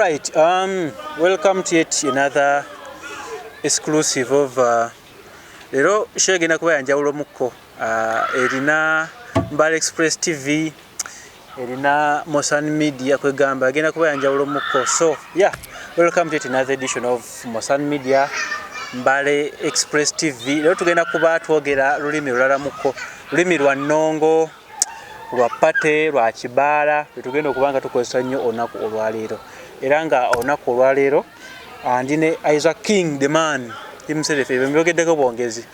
Right, welcome to yet another exclusive of lero shegena kuba yanjawulo mukko erina Mbale Express TV erina Mosan Media kwegamba agenda kuba yanjawulo mukko. So yeah, welcome to yet another edition of Mosan Media Mbale Express TV. Lero tugenda kuba twogera lulimi lulala mukko, lulimi lwa Nnongo, lwa Parte, lwa Kibaala, tugenda okubanga tukozesa nnyo olunaku olwaleero. Era nga olunaku olwaleero ndine Izak King the man himself, ebyogeddeko bwongezi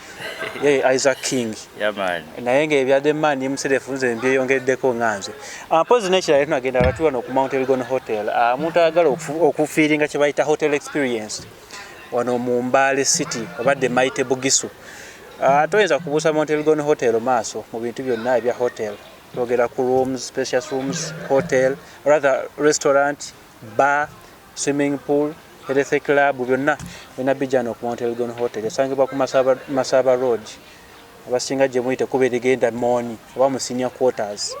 Izak King. Yeah man. Naye ng'ebyadde man himself nze mbyeyongeddeko nganze. Mpozi n'ekirala tunagenda latu wano ku Mount Elgon Hotel. Omuntu ayagala okufiiringa kye bayita hotel experience wano mu Mbale City obadde Maite Bugisu. Toyinza kubuusa Mount Elgon Hotel maaso mu bintu byonna ebya hotel. Twogera ku rooms, spacious rooms, hotel, rather restaurant, bar, swimming pool, health club, byonna bijjano ku Mount Elgon Hotel. Esangibwa ku Masaba Road. Abasinga gye muyite kuba erigenda Moni oba mu senior quarters.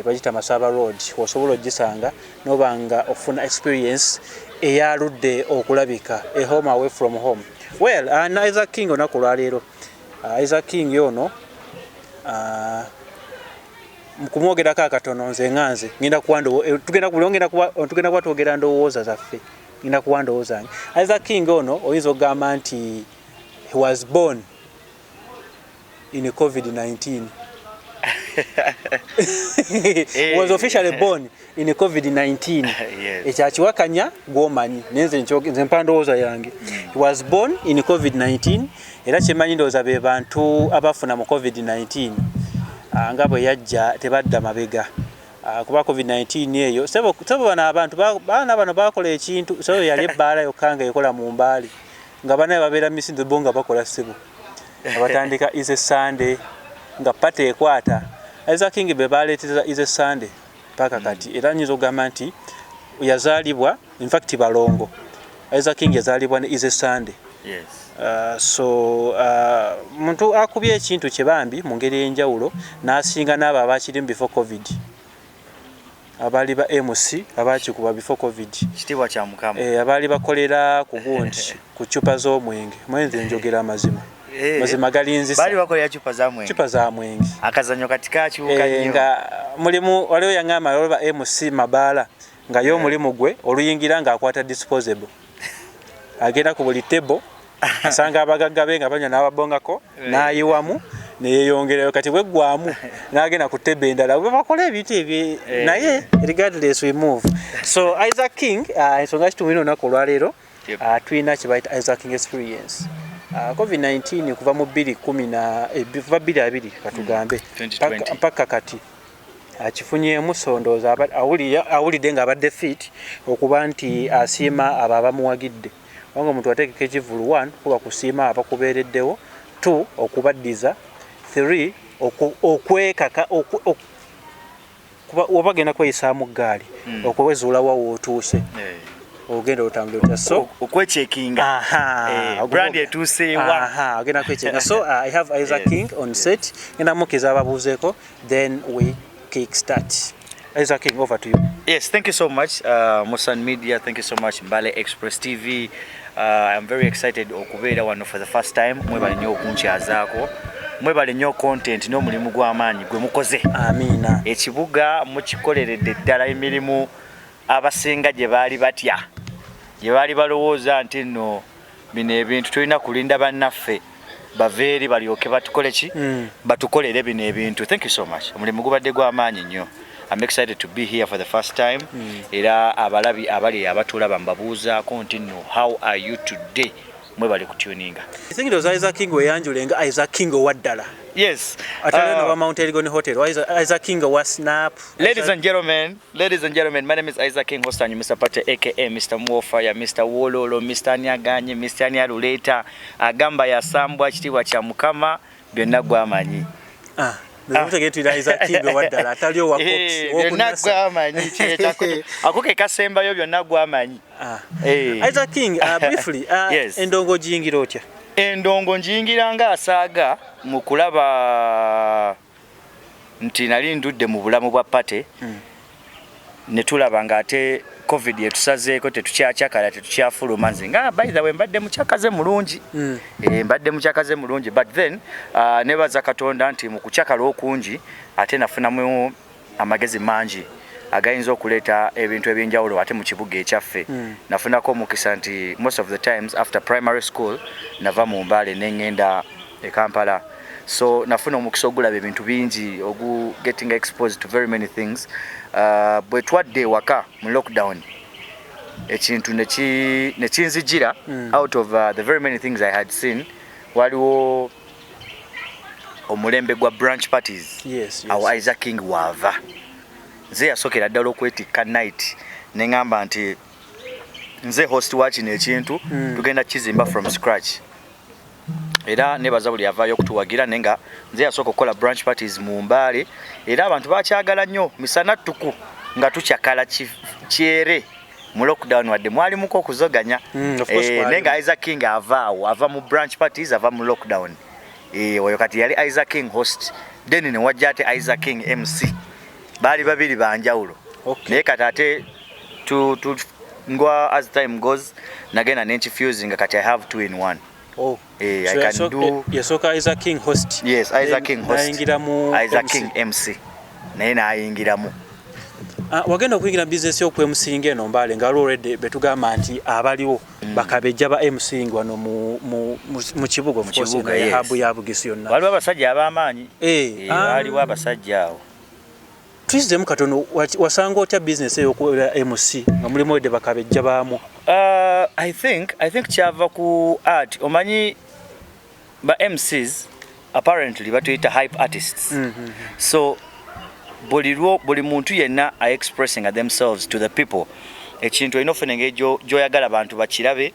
Bagita Masaba Road. Osobola ogisanga nobanga ofuna experience eyaludde okulabika, a home away from home. Well, Izak King olunaku lwaleero. Izak King yono kumwogerako akatono nze nganze ngenda tugenda kuba twogera ndowooza zaffe, ngenda kuba ndowooza zange. Izak King ono oyinza okugamba nti he was born in COVID-19. He was officially born in COVID-19. Ekyakiwakanya gw'omanyi nze mpa ndowooza yange. He was born in COVID-19 era kyemmanyi ndowooza be bantu abafuna mu COVID-19 nga bwe yajja tebadda mabega kuba COVID-19 eyo sebo bana abantu baana bano bakola ekintu so yali ebbaala yokanga ekola mu Mbale nga bana babeera misinzo bonga bakola sebo abatandika is a Sunday nga Parte ekwata Izak King be baleeteza is a Sunday paka kati era nyizo gamba nti yazaalibwa in fact balongo Izak King yazaalibwa ne is a Sunday. Yes. So muntu akubye ekintu kyebambi mu ngeri enjawulo n'asinga n'abo abakirimu before COVID. Abali ba MC abakikuba before COVID. Kitibwa kya Mukama. Abali bakolera ku gundi ku chupa z'omwenge. Mwenze njogera amazima. Mazima galinzisa. Bali bakolera chupa za mwenge. Chupa za mwenge. Akazanyo katika kibuka nnyo. Nga mulimu waliwo yangama loba MC Mabaala nga yo mulimu gwe oluyingira nga akwata disposable. Agenda ku buli table asanga abagagga be nga banya n'ababongako n'ayiwamu neyeyongerayo kati bwe gwamu n'agenda ku table endala bwe bakola ebintu ebyo naye regardless we move. So Izak King ensonga kitumira olunaku olwaleero tulina kye bayita Izak King Xperience. COVID-19 kuva mu 2020 katugambe mpaka kati akifunyeemu sondooza awulidde nga abadde fit okuba nti asiima abo abamuwagidde. Wanga omuntu ateekeko ekivulu 1 kuba kusiima abakubeereddewo, 2 okubaddiza, 3 okwekaka kuba wabagenda kweyisaamu ggaali okwezuula wa wootuuse ogenda otambula so okwechekinga brand etuuse wa ogenda kwechekinga. So I have Izak King on set ngenda mukiza ababuuzeeko then we kick start. Izak King, over to you. Yes, thank you so much Mosan Media, thank you so much Mbale Express TV. I'm very excited okubeera wano for the first time. Mwebale nnyo okunkyazaako, mwebale nnyo content n'omulimu gw'amaanyi gwe mukoze. Amiina. Ekibuga mukikoleredde ddala emirimu abasinga gye baali batya, gye baali balowooza nti nno bino ebintu tulina kulinda bannaffe baveeri balyoke batukole ki batukolere bino ebintu. Thank you so much. Omulimu gubadde gw'amaanyi nnyo. I'm excited to be here for the first time. Era abalabi abali abatulaba mbabuuzaako nti nno how are you today? Mwebale kutuninga. I think it was Izak King weyanjulenga Izak King owaddala. Yes. Atale no Mount Elgon Hotel. Izak King was snap. Ladies and gentlemen, my name is Izak King Host Anyumisa Parte aka Mr. Mwofire, Mr. Wololo, Mr. Nyaganye, Mr. Nyaluleta, agamba yasambwa kitibwa kya Mukama byonna gwamanyi. Ntutegete Izak King owaddala atali owakoki byonna gwamanyi akoke kasembayo byonna gwamanyi. Izak King, briefly, endongo jiyingira otya? Endongo njiyingira nga asaaga mu kulaba nti nali ndudde mu bulamu bwa Parte ne tulaba nga ate covid yetusazeeko tetukyachakala tetukyafuluma nze nga by the way mbadde mukyakaze mulungi mbadde mukyakaze mulungi but then nebaza Katonda nti mu kukyakala okungi ate nafunamu amagezi mangi agayinza okuleeta ebintu ebyenjawulo ate mu kibuga ekyaffe nafunako omukisa nti most of the times after primary school nava mu Mbale n'engenda e Kampala. So nafuna omukisa ogulaba ebintu bingi getting exposed to very many things. Bwe twadde waka mu lockdown ekintu nekinzijira out of the very many things I had seen waliwo omulembe gwa branch parties. Yes. Awo Izak King wava nze yasokera ddala okwetikka night neŋŋamba nti nze host wa kino ekintu tugenda kizimba from scratch. Era nebaza buli avaayo okutuwagira nenga nze yasooka okukola branch parties mu Mbale era abantu bakyagala nnyo misana ttuku nga tukyakala kyere mu lockdown wadde mwalimuko okuzoganya nenga Izak King ava mu branch parties ava mu lockdown oyo kati yali Izak King host then ne wajja ate Izak King MC bali babiri banjawulo naye kati ate ngwa as time goes nagenda nenchifusing kati I have 2 in 1. Oh, I can do. Yasoka Izak King host. Yes, Izak King host. Izak King MC. Naye naayingiramu. Wagenda okuyingira business y'okwe MC ngeno Mbale nga already betugamba nti abaliwo bakabejja ba MC ngwano mu kibuga of course ya habu ya Bugisi yonna. Waliwo abasajja ab'amaanyi. Waliwo abasajja awo. Twizemu katono wasanga otya business y'okwe MC nga mulimu de bakabejja baamu. I think kyava ku art omanyi ba MCs apparently batuyita hype artists. So buli muntu yenna are expressing themselves to the people. Ekintu enofene ngejo joyagala abantu bakirabe.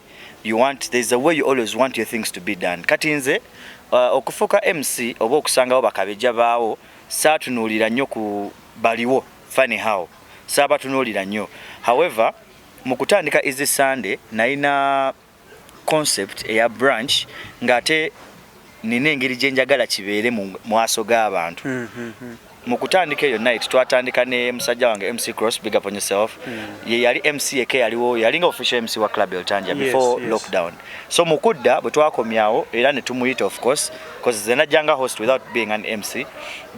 There's a way you always want your things to be done. Kati nze okufuka MC oba okusangawo bakabejja baawo saatunulira nnyo ku baliwo funny how saabatunulira nnyo. However mukutandika Easy Sunday naina concept eya branch ngate nina engeri gyenjagala kibeere mu mwaso g'abantu. Mukutandika eyo night twatandika ne musajja wange MC Cross, big up on yourself. Ye yali MC eke yaliwo yalinga official MC wa Club Eltanja before lockdown. So mukudda bwe twakomyawo era ne tumuyita of course because zena janga host without being an MC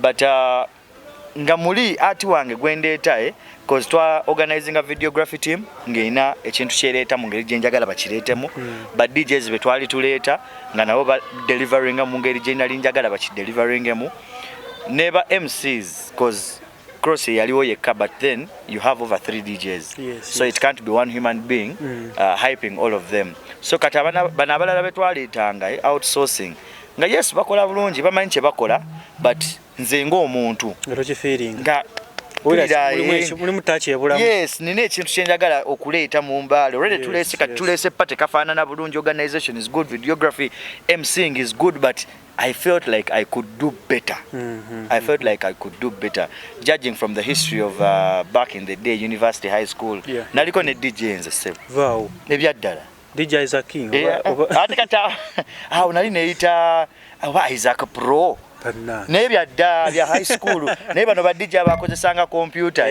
but nga muli ati wange gwendeeta because twa organizing a videography team ngeina ekintu kyereta mu ngeri gyenjagala bakireetemu but DJs betwali tuleeta nga nabo ba delivering mu ngeri gyenali njagala bakidelivering neba MCs because Cross yaliwo yekka but then you have over 3 DJs so it can't be one human being hyping all of them. So kati bana abalala betwaleetanga outsourcing nga yes bakola bulungi bamanyi kye bakola but nze ng'omuntu nga mulimu tachi ebulamu. Yes, nina ekintu kyenjagala okuleeta mu Mbale already tulese kati tulese pate kafaanana bulungi. Organization is good, videography, MCing is good but I felt like I could do better. I felt like I could do better judging from the history of back in the day university high school. Naliko ne DJ nze sebo wow ebyaddala DJ Izak King ate kata nali neeyita Izak Pro nebyadda bya high school naye bano ba DJ abakozesanga computer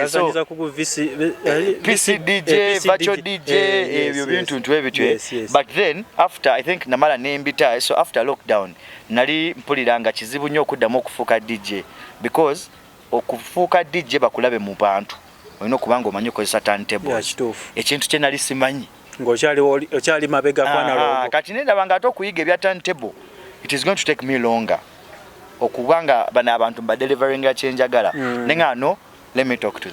so PC DJ virtual DJ ebyo bintu ebitwe but then after I think namala nembita so after lockdown nali mpuliranga kizibu nnyo okuddamu okufuuka DJ because okufuuka DJ bakulabe mu bantu olina okubanga omanyi okozesa turntables ekintu kye nali simanyi ng'okyali mabega kwana kati nendaba nga ate okuyiga ebya turntable it is going to take me longer okubanga bana abantu ba delivering a chenjagala nengano let me talk to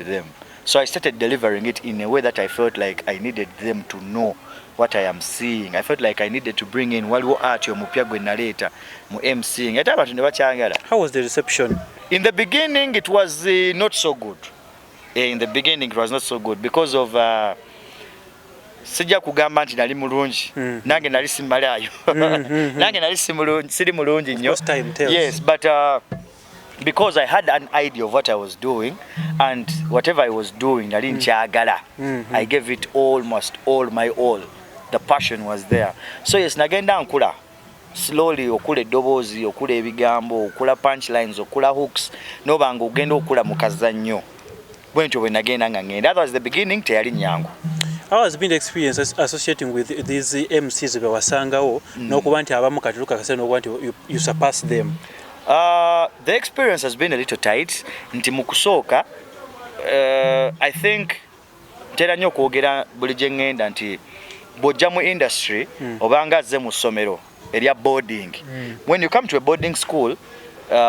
them so I started delivering it in a way that I felt like I needed them to know what I am seeing. I felt like I needed to bring in waliwo art omupya gwe naleta mu MCing ate abantu ne bakyagala. How was the reception? In the beginning it was not so good. In the beginning it was not so good because of sijja kugamba nti nali mulungi nange nali simalayo nange nali siri mulungi nnyo. Yes but because I had an idea of what I was doing and whatever I was doing nali nkyagala I gave it almost all my all. The passion was there. So yes nagenda nkula slowly okula eddoboozi okula ebigambo okula punchlines okula hooks nobanga ogenda okula mu kazannyo bwentyo bwe nagenda nga ngenda. That was the beginning, teyali nyangu. How has been the experience associating with these MCs be wasangawo n'okuba nti abamu kati lukakase n'okuba nti you surpass them? The experience has been a little tight. Nti mu kusooka I think tera nnyo okwogera buli gye ngenda nti bw'ojja mu industry obanga azze mu ssomero erya boarding. When you come to a boarding school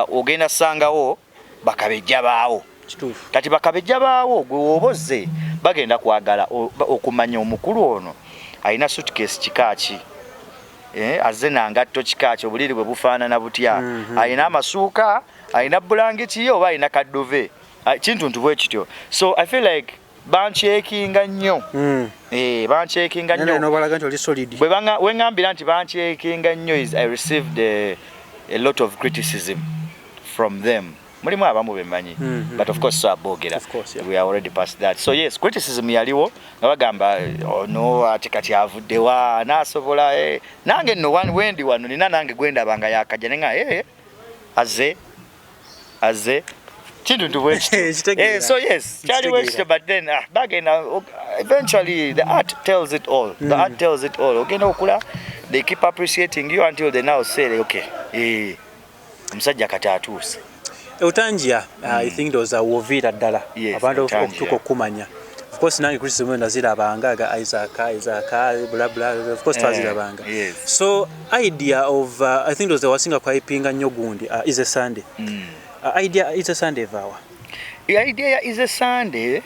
ogenda sangawo bakabejja baawo. Kati bakabejja baawo gwe wobozze bagenda kwagala okumanya omukulu ono alina suitcase kikaaki, azze nangatto kikaaki, obuliri bwe bufaanana butya, alina amasuuka, alina bulangiti ye oba alina kaddove, kintuntu bwe kityo. So I feel like banchekinga nnyo. Banchekinga nnyo. N'obalaga nti oli solid. We ngambira nti banchekinga nnyo is I received a lot of criticism from them. Mulimu abamu bemanyi, but of course so abogera. We are already past that. So yes, criticism yaliwo nga bagamba no ati kati avuddewa nasobola nange no wendi wano nina nange gwenda banga yakajja nenga azze kintu ntubwe so yes kyali wekito, but then bagenda eventually the art tells it all. The art tells it all. Ogenda okula, they keep appreciating you until they now say okay omusajja kati atuuse. Utanjia, I think those are wovira ddala. Abantu okutuka okumanya. Of course nange criticism nazirabanga ga Izak blah blah, of course twazirabanga. So idea of I think those wasinga kwa ipinga nnyo gundi is a Sunday. Idea is a Sunday vawa. The idea is a Sunday.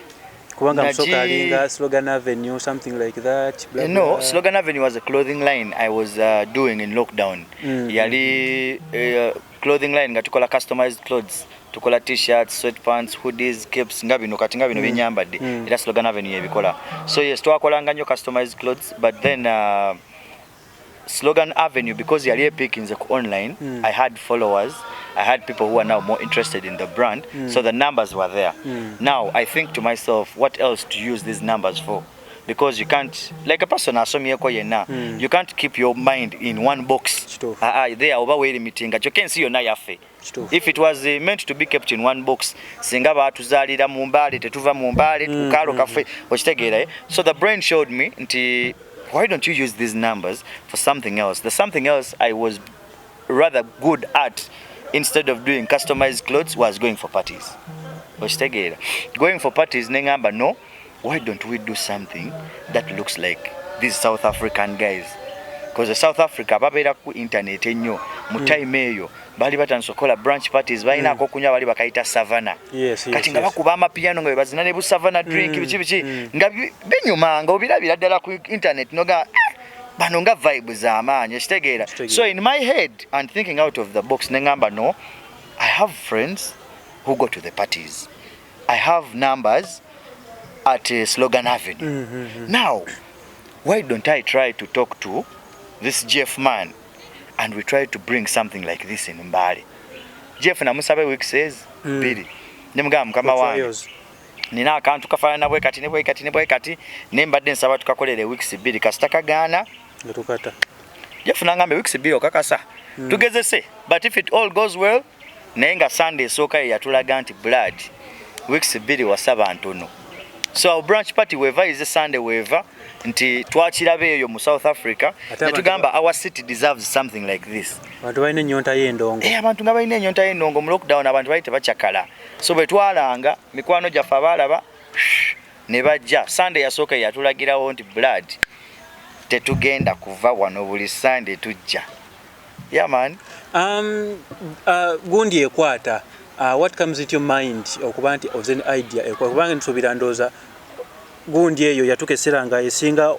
Kubanga msoka alinga Slogan Avenue, something like that. Blah, no, blah. Slogan Avenue was a clothing line I was doing in lockdown. Yali clothing line nga tukola customized clothes, tukola t-shirts, sweatpants, hoodies, capes, nga bino kati nga bino benyambadde era Slogan Avenue ebikola. So yes, twakolanga nnyo customized clothes, but then Slogan Avenue, because yali epickinze ku online, I had followers, I had people who are now more interested in the brand, so the numbers were there. Now I think to myself, what else to use these numbers for? Because you can't, like a person asomyeko yenna, you can't keep your mind in one box. There oba weri meeting you can see your yafe. If it was meant to be kept in one box, singa batuzalira mu mbale tetuva mu mbale tukalo kafe okitegeera. So the brain showed me nti why don't you use these numbers for something else? The something else I was rather good at, instead of doing customized clothes, was going for parties. Okitegeera. Going for parties nengamba no, why don't we do something that looks like these South African guys? Because the South Africa babeera ku internet ennyo mu time eyo bali batandise okukola branch parties balina akokunywa bali bakaita savannah. Kati nga bakuba amapiano nga bebazina ne bu savannah drink biki nga benyuma nga obirabira ddala ku internet noga bano nga vibes z'amaanyi ekitegeera. So in my head and thinking out of the box nengamba no, I have friends who go to the parties, I have numbers at Slogan Avenue. Now, why don't I try to talk to this Jeff man and we try to bring something like this in Mbale? Jeff namusabe week says, Billy, nemugamba mukama wange nina akantu kafaanana bwe kati nembadde nsaba tukakolere weeks 2 kasitakagaana ngatukata. Jeff nangambe weeks 2 okakasa tugezese, but if it all goes well naye nga Sunday esooka yatulaga nti blood weeks 2 wasaba ntono. So our branch party weva is a Sunday weva nti twakirabe eyo mu South Africa netugamba our city deserves something like this. Abantu balina ennyonta y'endongo. Abantu nga balina ennyonta y'endongo mu lockdown abantu bali tebachakala. So bwe twalanga mikwano gyaffe abalaba ne bajja. Sunday yasooka yatulagirawo nti blood tetugenda kuva wano buli Sunday tujja. Yeah man. Gundi ekwata. What comes into your mind okuba nti of an idea kubanga nsobira ndoza gundi eyo yatukesera nga esinga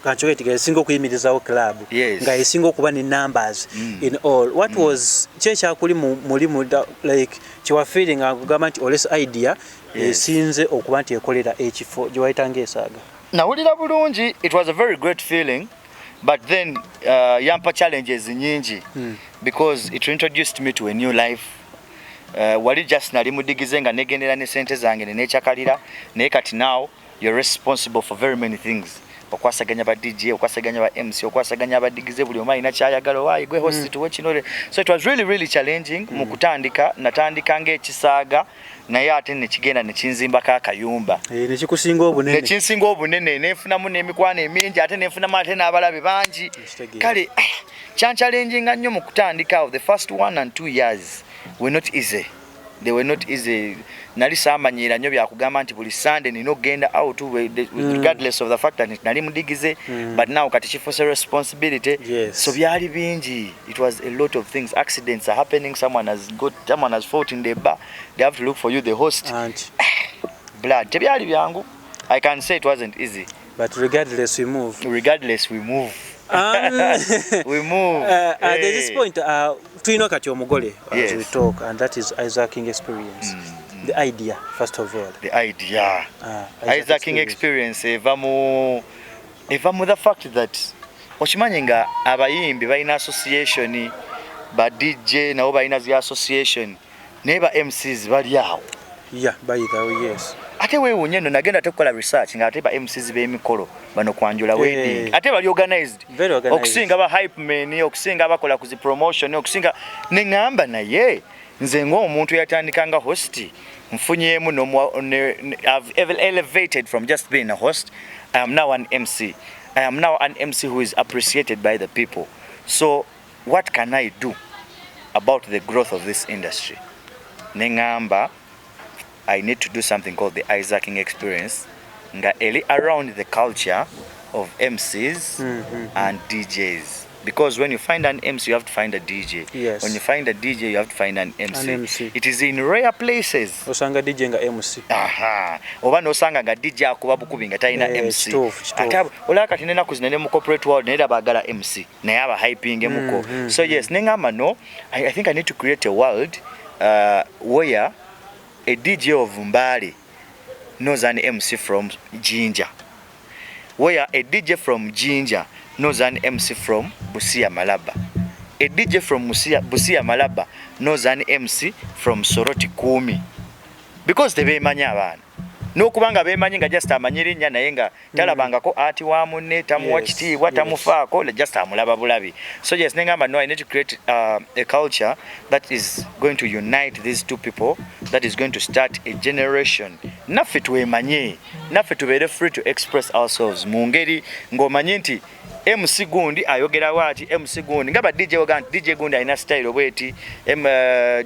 kanchoketiga esinga okuyimirizawo club nga esinga okuba ne numbers in all. What was checha kuli mulimu like chiwa feeling agamba nti oles idea esinze okuba nti ekolera ekifo gyewayitange esaaga? Nawulira bulungi, it was a very great feeling, but then yampa challenges nyingi because it introduced me to a new life. Wali just nali mudigize nga negendera ne sente zange ne nechakalira naye kati now you're responsible for very many things. Okwasaganya ba DJ, okwasaganya ba MC, okwasaganya ba digize buli omai na kyayagalo wayi gwe host to watch. So it was really challenging. Mukutandika natandika ng'ekisaaga naye ate ne kigenda ne kinzimbako akayumba ne kikusinga obunene ne kinsinga obunene nefunamu n'emikwano emingi ate nefunamu ate n'abalabe bangi kale kyanchallenginga nnyo mu kutandikawo. The first 1 and 2 years were not easy. They were not easy. Nali saamanyira nnyo byakugamba nti buli Sunday nina okugenda out regardless of the fact that nali mudigize but now kati kifuuse responsibility. So byali bingi. It was a lot of things. Accidents are happening. Someone has fought in the bar. They have to look for you, the host. Blood. Tebyali byangu. I can say it wasn't easy. But regardless we move. We move. We move. At this point, tulina kati omugole as we talk, and that is Izak King Xperience. The idea, first of all. The idea. Izak King Xperience eva mu the fact that okimanyi nga abayimbi balina association, ba DJ nabo balina zi association, naye ba MCs bali awo. Yeah, by the way, yes. Ate weewunye nno nagenda tekola research nga ate ba MCs b'emikolo bano kwanjula wedding ate bali organized okusinga ba hype men okusinga abakola ku zi promotion okusinga ne ngamba naye nze ng'omuntu yatandika nga host nfunyeemu I've elevated from just being a host. I am now an MC. I am now an MC who is appreciated by the people. So what can I do about the growth of this industry? Ne ngamba I need to do something called the Izak King Xperience nga eli around the culture of MCs and DJs, because when you find an MC you have to find a DJ. Yes. When you find a DJ you have to find an MC. It is in rare places osanga DJ nga MC. Oba nosanga nga DJ akuba bukubi nga talina MC. Ate olaka tinena kuzinene mu corporate world nera bagala MC naye aba hyping emuko. So yes, nengamba no, I think I need to create a world where a DJ of Mbale knows an MC from Jinja, where a DJ from Jinja knows an MC from Busia Malaba, a DJ from Busia Malaba knows an MC from Soroti Kumi, because they bemanya abana n'okubanga bemanyi nga just amanyiri nya naye nga talabangako ati wa munne tamuwa kitiibwa tamufaako just amulaba bulabi. So yes, nengamba no, I need to create a culture that is going to unite these two people, that is going to start a generation. Naffe twemanye, naffe tubeere free to express ourselves mu ngeri ng'omanyi nti MC gundi ayogera wati MC gundi ngaba DJ oganti DJ gundi alina style obweti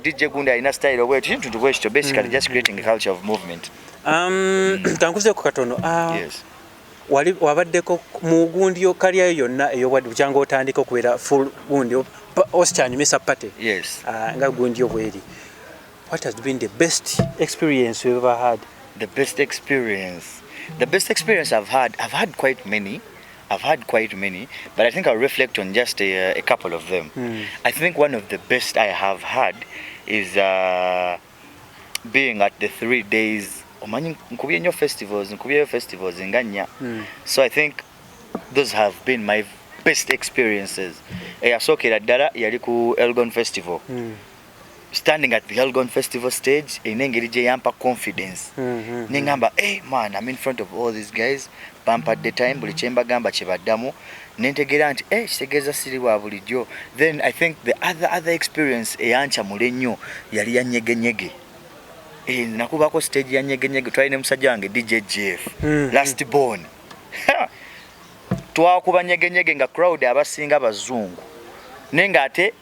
DJ gundi alina style obweti kintu tubwekito, basically just creating a culture of movement. Kankuze ku katono. Yes. Wabaddeko mu gundi yokalyayo yonna eyobwadde bukyanga otandika okubeera full gundi Host Anyumisa Parte. Yes. Nga gundi obweri. What has been the best experience you've ever had? The best experience I've had quite many. But I think I'll reflect on just a couple of them. I think one of the best I have had is being at the 3 days nkubye festivals nganya. So I think those have been my best experiences. Eyasokera ddala yali ku Elgon Festival. Standing at the Elgon Festival stage enengeri gye yampa confidence. Nengamba man, I'm in front of all these guys. Bump at the time buli kyemba gamba kyebaddamu nentegera nti kitegeeza siri wa bulijjo. Then I think the other experience eyancha mulenyo yali ya nyegenyege. Nakubako stage ya nyegenyege twalina musajja wange DJ Jeff last born. Twakuba nyegenyege nga crowd abasinga bazungu nenga ate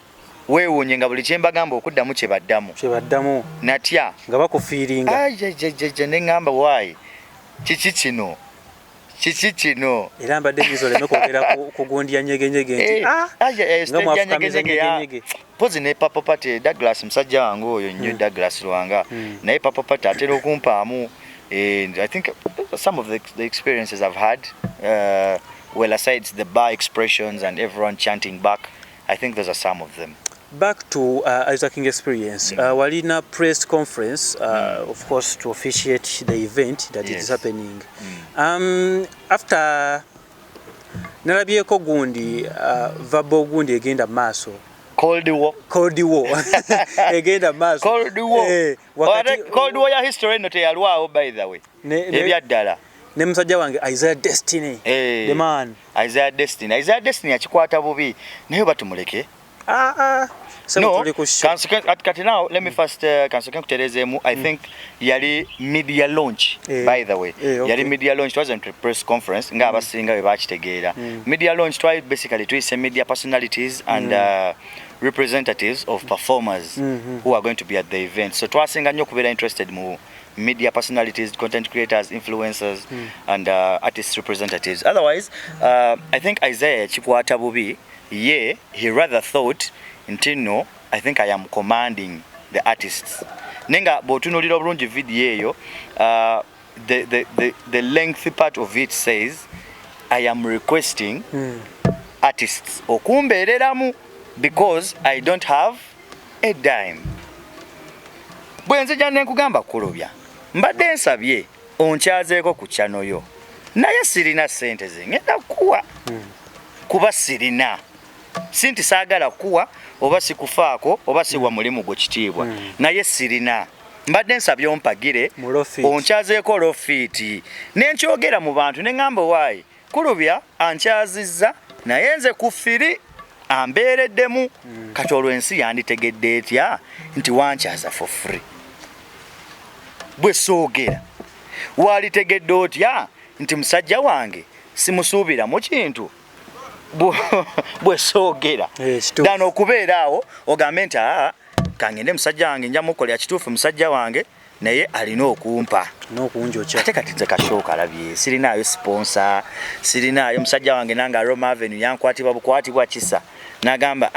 weewunye nga buli kyemba gamba okuddamu kyebaddamu natya nga bakufiiringa nengamba why kiki kino era mbadde bizoleme kwogera ku gundi ya nyegenyege nti pozi ne Papa Parte Douglas musajja wange oyo nnyo Douglas Lwanga naye Papa Parte atera okumpaamu. And I think some of the experiences I've had, well, aside the bar expressions and everyone chanting back, I think those are some of them. Back to Izak King Xperience, walina press conference, of course, to officiate the event that is happening. After nalabyeko gundi vabo gundi egenda maaso. Cold War egenda maaso. Cold War ya history no teyalwawo by the way. Ebyaddala. Ne musajja wange Isaiah Destiny. The man. Isaiah Destiny akikwata bubi naye batumuleke. No, kati now, let me first kansoke kuterezemu. I think yali media launch, by the way. Okay. Yali media launch, it wasn't a press conference. Nga abasinga bebakitegera. Media launch twice basically to media personalities and representatives of performers who are going to be at the event. So twasinga nnyo kubeera interested mu media personalities, content creators, influencers, and artist representatives. Otherwise, I think Isaiah chikwata bubi, he rather thought, no, I think I am commanding the artists. Nenga botunulira bulungi video eyo, the lengthy part of it says, I am requesting artists okumbereramu because I don't have a dime. Bwenze jane nkugamba kulubya. Mbadde nsabye onkyazeeko ku channel yo. Naye sirina sente zingenda kuwa. Kuba sirina. Sinti saagala kuwa oba sikufaako oba siwa mulimu gwo kitiibwa. Naye sirina. Mbadde nsabye ompagire onkyazeeko lofiiti. Nenkyogera mu bantu ne ngamba waayi. Kulubya ankyazizza naye nze kufiri ambeereddemu kati olw'ensi yanditegedde etya nti wankyaza for free. Bwe soogera walitegedde otya nti musajja wange simusuubira mu kintu bwe soogera dano okubeera awo ogambe nti kangende musajja wange nja mukolera kituufu musajja wange naye alina okumpa n'okunjokya ate kati nze kashooka alabye sirinaayo sponsor sirinaayo musajja wange nanga Roma Avenue yankwatibwa bukwatibwa kisa nagamba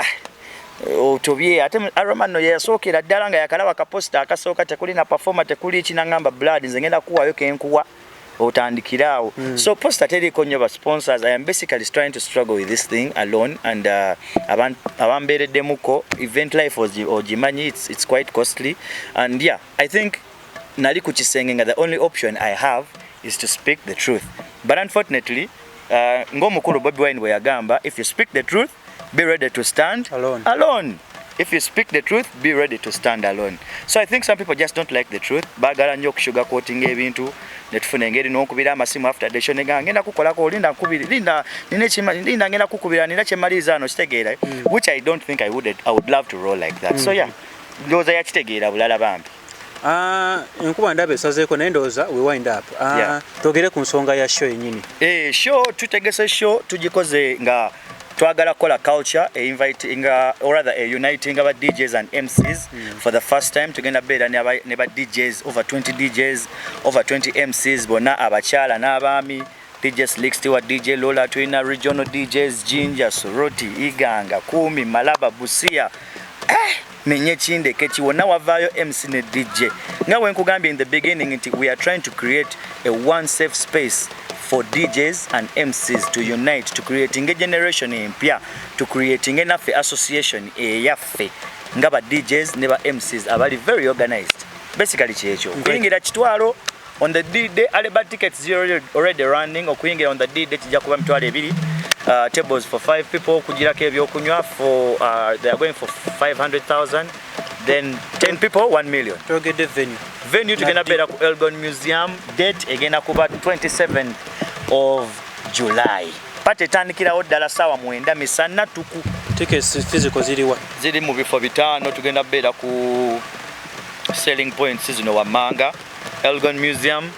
otobye ate Aroma no yasookera ddala nga yakalaba kaposta akasooka tekuli na performer tekuli kinangamba blood nze ngenda kuwayo kenkuwa otandikiraawo so posta teriko nnyo ba sponsors. I am basically trying to struggle with this thing alone and abambeereddemuko event life ogimanyi it's quite costly and yeah I think nali ku kisenge nga the only option I have is to speak the truth but unfortunately ng'omukulu Bobi Wine bwe yagamba if you speak the truth be ready to stand alone. If you speak the truth, be ready to stand alone. So I think some people just don't like the truth. Bagala nnyo sugar coating ebintu netufuna engeri n'okubira amasimu after the show nega ngenda kukolako olinda nkubira linda ngenda kukubira nina kyemaliza ano kitegeera which I don't think I would love to roll like that. So yeah, ndowooza yakitegeera bulala bambi. Enkuba ndaba esazeeko naye ndowooza we wind up. Twogere ku nsonga ya show yennyini. Show tutegese show tugikoze nga twagala kola culture uniting our DJs and MCs for the first time tugenda beera ne ba DJs over 20 DJs over 20 MCs bonna abakyala n'abaami DJ Slick Stewart DJ Lola twina regional DJs Jinja Soroti Iganga Kumi Malaba Busia menye chinde kechi wona wavayo MC ne DJ nga wenkugambye in the beginning we are trying to create a one safe space for DJs and MCs to unite to creating a generation empya to creating an association eyaffe ngaba DJs neba MCs abali very organized basically checho kuyingira kitwalo on the D-Day aleba tickets already running okuyingira on the D-Day kijja kuba mitwalo 2 tables for 5 people kujirako ebyokunywa for they are going for 500,000 then 10 people 1 million togede venue tugenda beera ku Elgon Museum date egenda kuba 27th of July pate etandikirawo ddala ssaawa 9 misana tuku tickets physical ziri mu bifo 5 tugenda beera ku selling points zino Wamanga Elgon Museum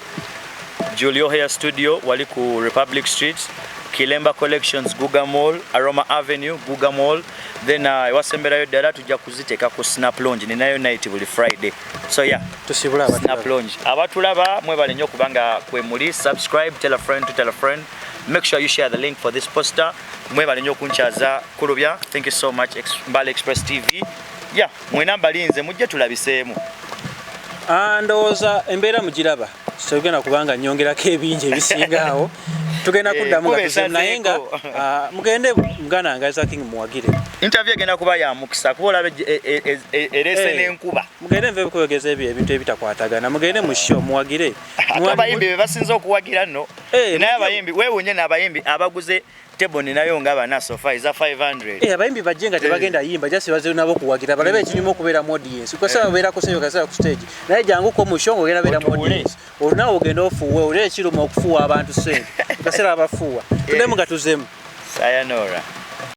Julio Hair Studio wali ku Republic Street Kilemba Collections Guga Mall Aroma Avenue Guga Mall then wasemberayo ddala tujja kuziteeka ku Snap Lounge ninayo night buli Friday so yeah tusibula Snap Lounge abatulaba mwebale nnyo kubanga kwe muli subscribe tell a friend make sure you share the link for this poster mwebale nnyo kunkyaza kulubya thank you so much Mbale Express TV yeah mwena mbalinze mujje tulabiseemu ndowooza embeera mugiraba tugenda kubanga nyongerako ebingi ebisingaawo tugenda kuddamu nga naye nga mugende muganda nga Izak King muwagire interview egenda kuba ya mukisa kuba olabe erese n'enkuba mugende nve kwegeza ebintu ebitakwatagana mugende mu show muwagire abayimbi basinze okuwagira nno naye abayimbi weewunye n'abayimbi abaguze table ninayo nga bana sofa iza 500 abayimbi bajjenga tebagenda yimba just baze nabo kuwagira balabe ekinyumo okubeera mu audience kwa sababu beera kusenyo kasaba ku stage naye jangu ko mu show ngenda beera mu audience olina ogenda ofuwe olina ekiruma okufuwa abantu sente kasera abafuwa tudemu gatuzemu sayonara